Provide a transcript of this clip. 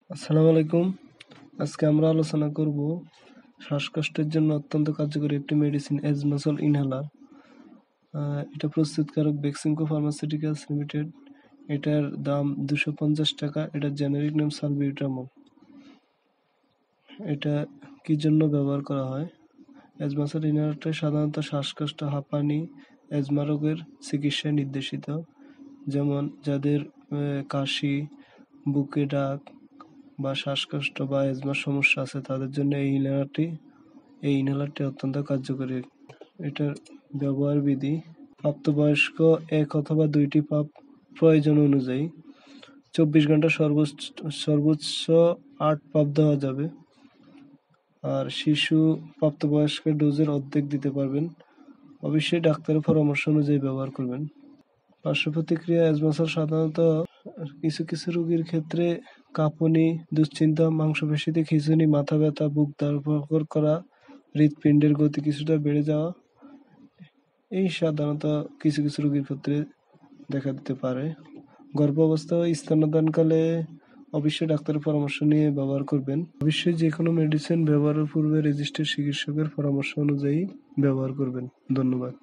আসসালামু আলাইকুম। আজকে আমরা আলোচনা করব শ্বাসকষ্টের জন্য অত্যন্ত কার্যকরী একটি মেডিসিন এজমাসল ইনহেলার। এটা প্রস্তুতকারক বেক্সিমকো ফার্মাসিউটিক্যালস লিমিটেড। এটার দাম 250 টাকা। এটার জেনেরিক নাম সালবিউটামল। এটা কি জন্য ব্যবহার করা হয়? এজমাসল ইনহেলারটা সাধারণত শ্বাসকষ্ট, হাঁপানি, এজমা রোগের চিকিৎসায় নির্দেশিত। যেমন যাদের কাশি, বুকে ডাক বা শ্বাসকষ্ট বা এজমার সমস্যা আছে তাদের জন্য এই ইনহেলারটি অত্যন্ত কার্যকরী। এটার ব্যবহার বিধি: প্রাপ্তবয়স্ক 1 অথবা 2টি পাপ প্রয়োজন অনুযায়ী। 24 ঘন্টা সর্বোচ্চ 8 পাপ দেওয়া যাবে। আর শিশু প্রাপ্তবয়স্কের ডোজের অর্ধেক দিতে পারবেন। অবশ্যই ডাক্তারের পরামর্শ অনুযায়ী ব্যবহার করবেন। পার্শ্ব প্রতিক্রিয়া: এজমাসল সাধারণত কিছু কিছু রোগীর ক্ষেত্রে কাঁপুনি, দুশ্চিন্তা, মাংসপেশিতে খিঁচুনি, মাথা ব্যথা, বুক ধড়ফড় করা, হৃৎপিণ্ডের গতি কিছুটা বেড়ে যাওয়া, এই সাধারণত কিছু কিছু রোগীর ক্ষেত্রে দেখা দিতে পারে। গর্ভাবস্থা ও স্তন্যদানকালে অবশ্যই ডাক্তারের পরামর্শ নিয়ে ব্যবহার করবেন। অবশ্যই যে কোনো মেডিসিন ব্যবহারের পূর্বে রেজিস্টার্ড চিকিৎসকের পরামর্শ অনুযায়ী ব্যবহার করবেন। ধন্যবাদ।